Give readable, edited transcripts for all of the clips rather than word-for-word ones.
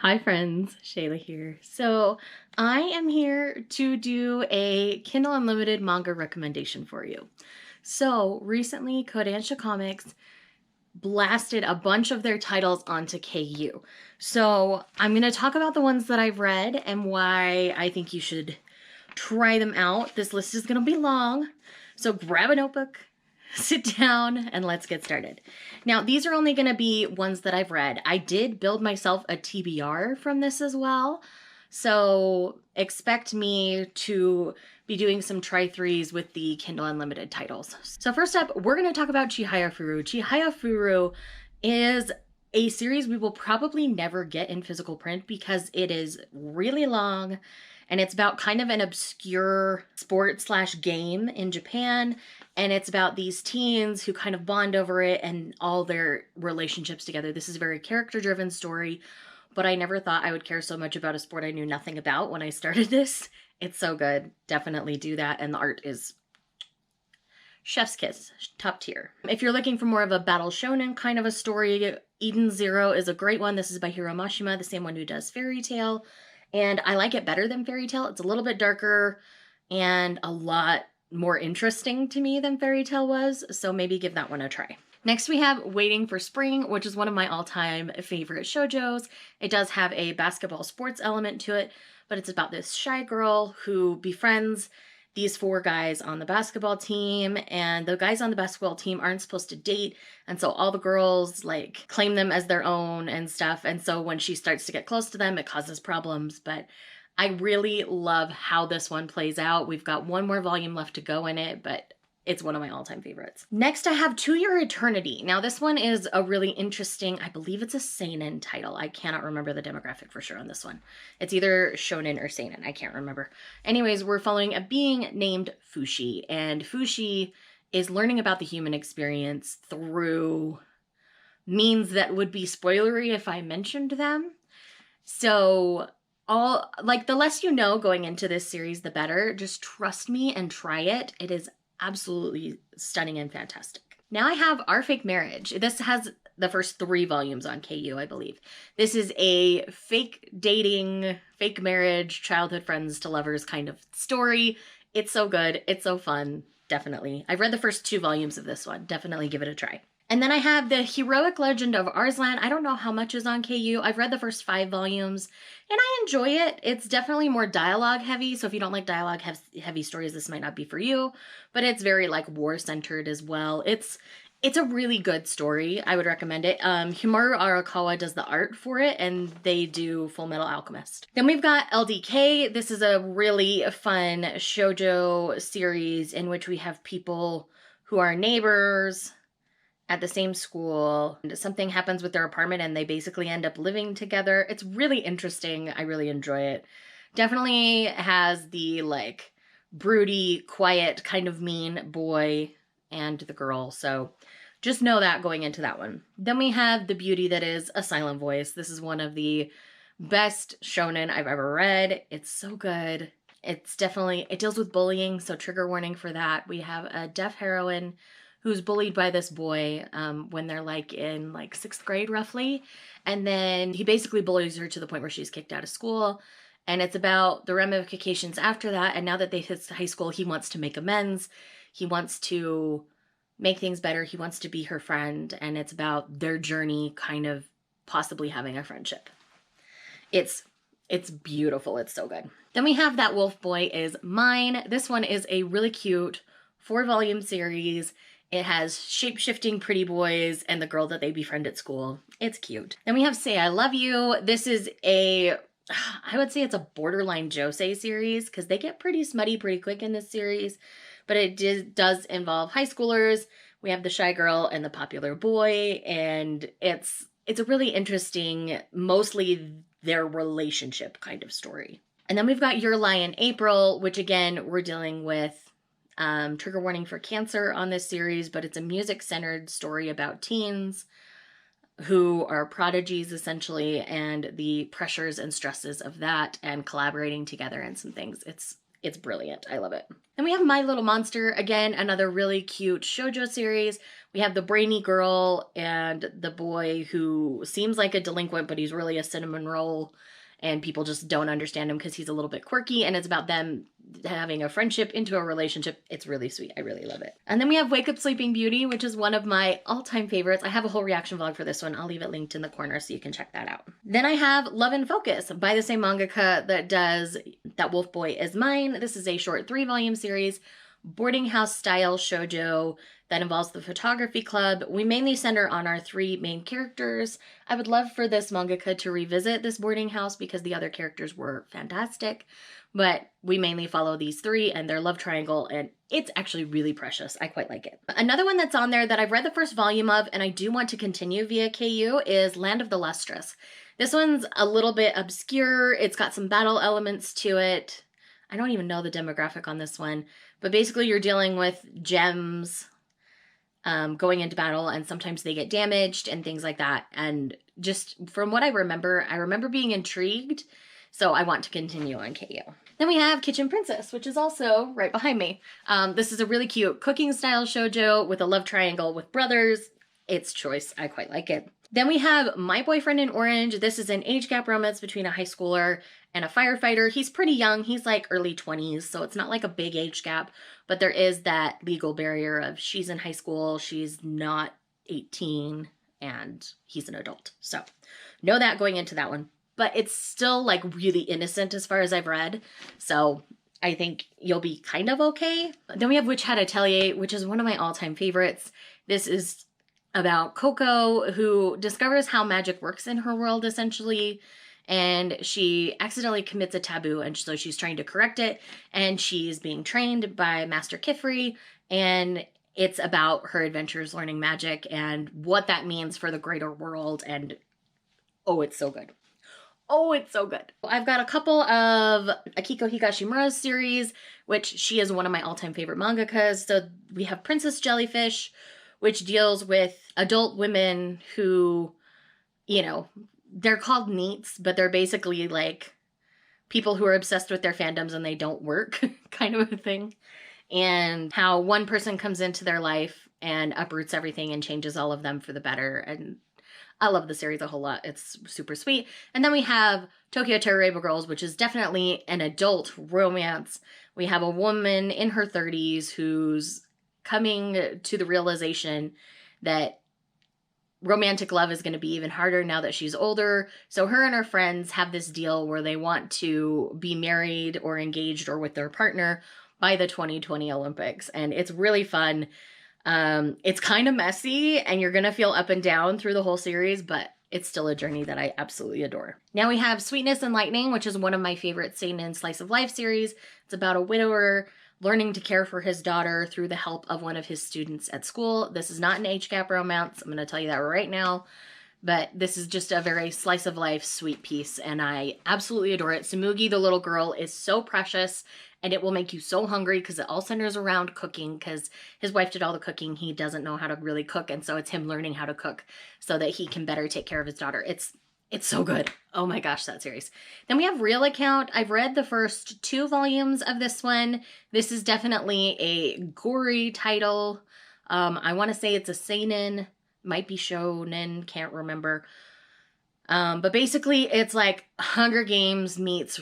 Hi friends, Shayla here. So I am here to do a Kindle Unlimited manga recommendation for you. So recently Kodansha Comics blasted a bunch of their titles onto KU. So I'm going to talk about the ones that I've read and why I think you should try them out. This list is going to be long, so grab a notebook, sit down, and let's get started. Now, these are only going to be ones that I've read. I did build myself a TBR from this as well, so expect me to be doing some try-threes with the Kindle Unlimited titles. So first up, we're going to talk about Chihayafuru. Chihayafuru is a series we will probably never get in physical print because it is really long, and it's about kind of an obscure sport/game in Japan. And it's about these teens who kind of bond over it and all their relationships together. This is a very character-driven story, but I never thought I would care so much about a sport I knew nothing about when I started this. It's so good. Definitely do that. And the art is chef's kiss, top tier. If you're looking for more of a battle shonen kind of a story, EdensZero is a great one. This is by Hiro Mashima, the same one who does Fairy Tail. And I like it better than Fairy Tail. It's a little bit darker and a lot more interesting to me than Fairy Tail was, so maybe give that one a try. Next we have Waiting for Spring, which is one of my all-time favorite shoujos. It does have a basketball sports element to it, but it's about this shy girl who befriends these four guys on the basketball team, and the guys on the basketball team aren't supposed to date, and so all the girls like claim them as their own and stuff, and so when she starts to get close to them, it causes problems, but I really love how this one plays out. We've got one more volume left to go in it, but it's one of my all-time favorites. Next, I have To Your Eternity. Now, this one is a really interesting, I believe it's a seinen title. I cannot remember the demographic for sure on this one. It's either shonen or seinen. I can't remember. Anyways, we're following a being named Fushi, and Fushi is learning about the human experience through means that would be spoilery if I mentioned them. So the less you know going into this series, the better. Just trust me and try it. It is absolutely stunning and fantastic. Now I have Our Fake Marriage. This has the first 3 volumes on KU, I believe. This is a fake dating, fake marriage, childhood friends to lovers kind of story. It's so good. It's so fun. Definitely. I've read the first 2 volumes of this one. Definitely give it a try. And then I have The Heroic Legend of Arslan. I don't know how much is on KU. I've read the first 5 volumes, and I enjoy it. It's definitely more dialogue heavy, so if you don't like dialogue heavy stories, this might not be for you. But it's very like war-centered as well. It's a really good story. I would recommend it. Himaru Arakawa does the art for it, and they do Full Metal Alchemist. Then we've got LDK. This is a really fun shoujo series in which we have people who are neighbors at the same school, and something happens with their apartment and they basically end up living together. It's really interesting. I really enjoy it. Definitely has the like broody, quiet, kind of mean boy and the girl. So just know that going into that one. Then we have The Beauty That Is a Silent Voice. This is one of the best shonen I've ever read. It's so good. It deals with bullying, so trigger warning for that. We have a deaf heroine who's bullied by this boy when they're like in like 6th grade roughly. And then he basically bullies her to the point where she's kicked out of school. And it's about the ramifications after that. And now that they hit high school, he wants to make amends. He wants to make things better. He wants to be her friend. And it's about their journey kind of possibly having a friendship. It's beautiful. It's so good. Then we have That Wolf Boy Is Mine. This one is a really cute 4-volume series. It has shape-shifting pretty boys and the girl that they befriend at school. It's cute. Then we have Say I Love You. This is I would say it's a borderline josei series because they get pretty smutty pretty quick in this series. But it does involve high schoolers. We have the shy girl and the popular boy. And it's a really interesting, mostly their relationship kind of story. And then we've got Your Lie in April, which again, we're dealing with trigger warning for cancer on this series, but it's a music-centered story about teens who are prodigies essentially, and the pressures and stresses of that and collaborating together and some things. It's brilliant. I love it. Then we have My Little Monster, again, another really cute shoujo series. We have the brainy girl and the boy who seems like a delinquent, but he's really a cinnamon roll, and people just don't understand him because he's a little bit quirky, and it's about them having a friendship into a relationship. It's really sweet. I really love it. And then we have Wake Up Sleeping Beauty, which is one of my all-time favorites. I have a whole reaction vlog for this one. I'll leave it linked in the corner so you can check that out. Then I have Love and Focus by the same mangaka that does That Wolf Boy Is Mine. This is a short 3-volume series, boarding house style shoujo that involves the photography club. We mainly center on our 3 main characters. I would love for this mangaka to revisit this boarding house because the other characters were fantastic, but we mainly follow these 3 and their love triangle, and it's actually really precious. I quite like it. Another one that's on there that I've read the first volume of and I do want to continue via KU is Land of the Lustrous. This one's a little bit obscure. It's got some battle elements to it. I don't even know the demographic on this one, but basically you're dealing with gems going into battle, and sometimes they get damaged and things like that. And just from what I remember being intrigued, so I want to continue on KU. Then we have Kitchen Princess, which is also right behind me. This is a really cute cooking style shoujo with a love triangle with brothers. It's choice. I quite like it. Then we have My Boyfriend in Orange. This is an age gap romance between a high schooler and a firefighter. He's pretty young. He's like early 20s, so it's not like a big age gap, but there is that legal barrier of she's in high school, she's not 18, and he's an adult. So know that going into that one. But it's still like really innocent as far as I've read, so I think you'll be kind of okay. Then we have Hat Atelier, which is one of my all-time favorites. This is about Coco, who discovers how magic works in her world, essentially, and she accidentally commits a taboo, and so she's trying to correct it, and she's being trained by Master Kifri, and it's about her adventures learning magic and what that means for the greater world, and oh, it's so good. Oh, it's so good. I've got a couple of Akiko Higashimura's series, which she is one of my all-time favorite mangakas. So we have Princess Jellyfish, which deals with adult women who, you know, they're called NEETs, but they're basically like people who are obsessed with their fandoms and they don't work kind of a thing. And how one person comes into their life and uproots everything and changes all of them for the better. And I love the series a whole lot. It's super sweet. And then we have Tokyo Tarareba Girls, which is definitely an adult romance. We have a woman in her 30s who's coming to the realization that romantic love is going to be even harder now that she's older. So her and her friends have this deal where they want to be married or engaged or with their partner by the 2020 Olympics. And it's really fun. It's kind of messy and you're going to feel up and down through the whole series, but it's still a journey that I absolutely adore. Now we have Sweetness and Lightning, which is one of my favorite seinen slice of life series. It's about a widower learning to care for his daughter through the help of one of his students at school. This is not an age gap romance. I'm going to tell you that right now. But this is just a very slice of life sweet piece, and I absolutely adore it. Tsumugi, the little girl, is so precious, and it will make you so hungry because it all centers around cooking because his wife did all the cooking. He doesn't know how to really cook, and so it's him learning how to cook so that he can better take care of his daughter. It's so good. Oh my gosh, that series. Then we have Real Account. I've read the first 2 volumes of this one. This is definitely a gory title. I want to say it's a seinen, might be shonen, can't remember. But basically it's like Hunger Games meets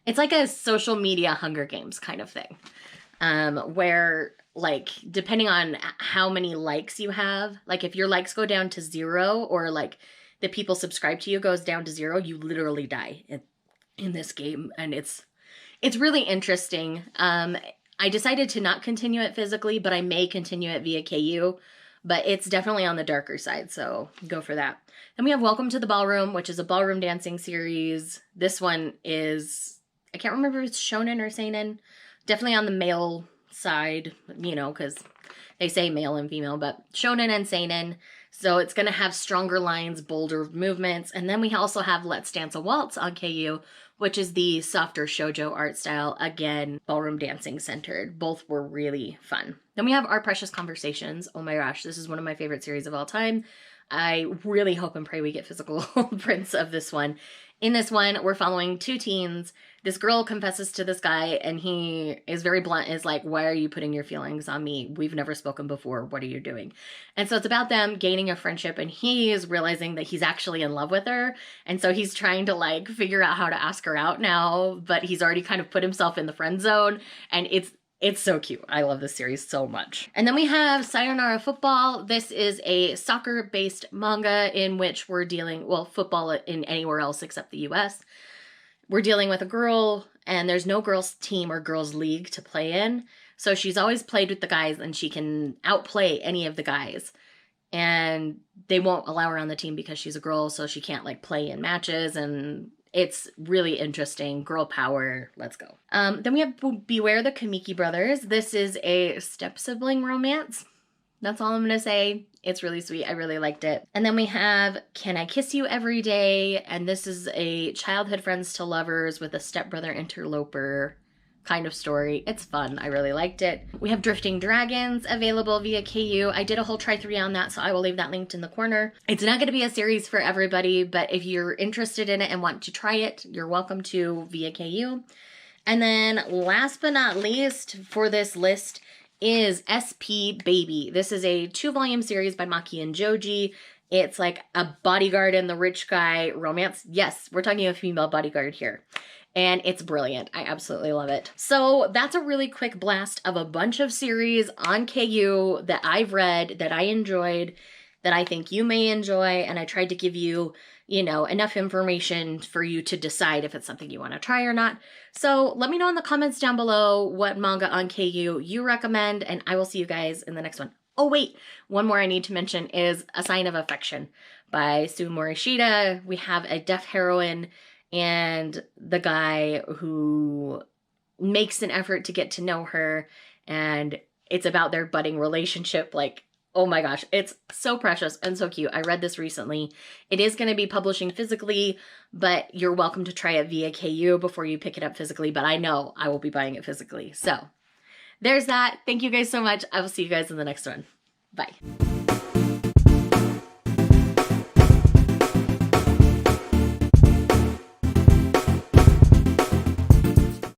it's like a social media Hunger Games kind of thing. Where like, depending on how many likes you have, like if your likes go down to 0 or like the people subscribe to you goes down to 0, you literally die in this game. And it's really interesting. I decided to not continue it physically, but I may continue it via KU, but it's definitely on the darker side. So go for that. Then we have Welcome to the Ballroom, which is a ballroom dancing series. This one is, I can't remember if it's shonen or seinen, definitely on the male side, you know, because they say male and female, but shonen and seinen. So it's going to have stronger lines, bolder movements. And then we also have Let's Dance a Waltz on KU, which is the softer shoujo art style. Again, ballroom dancing centered. Both were really fun. Then we have Our Precious Conversations. Oh my gosh, this is one of my favorite series of all time. I really hope and pray we get physical prints of this one. In this one, we're following two teens. This girl confesses to this guy, and he is very blunt, is like, why are you putting your feelings on me? We've never spoken before. What are you doing? And so it's about them gaining a friendship, and he is realizing that he's actually in love with her. And so he's trying to like figure out how to ask her out now, but he's already kind of put himself in the friend zone, and it's so cute. I love this series so much. And then we have Sayonara Football. This is a soccer-based manga in which we're dealing, well, football in anywhere else except the US. We're dealing with a girl, and there's no girls' team or girls' league to play in. So she's always played with the guys, and she can outplay any of the guys. And they won't allow her on the team because she's a girl, so she can't like play in matches, and it's really interesting. Girl power. Let's go. Then we have Beware the Kamiki Brothers. This is a step-sibling romance. That's all I'm going to say. It's really sweet. I really liked it. And then we have Can I Kiss You Every Day? And this is a childhood friends to lovers with a stepbrother interloper kind of story. It's fun. I really liked it. We have Drifiting Dragons available via KU. I did a whole try-through on that, so I will leave that linked in the corner. It's not going to be a series for everybody, but if you're interested in it and want to try it, you're welcome to via KU. And then last but not least for this list is SP Baby. This is a 2-volume series by Maki and Joji. It's like a bodyguard and the rich guy romance. Yes, we're talking a female bodyguard here. And it's brilliant. I absolutely love it. So that's a really quick blast of a bunch of series on KU that I've read, that I enjoyed, that I think you may enjoy. And I tried to give you, you know, enough information for you to decide if it's something you want to try or not. So let me know in the comments down below what manga on KU you recommend, and I will see you guys in the next one. Oh wait, one more I need to mention is A Sign of Affection by Sue Morishita. We have a deaf heroine and the guy who makes an effort to get to know her, and it's about their budding relationship. Like, oh my gosh, it's so precious and so cute. I read this recently. It is going to be publishing physically, but you're welcome to try it via KU before you pick it up physically, but I know I will be buying it physically. So there's that. Thank you guys so much. I will see you guys in the next one. Bye.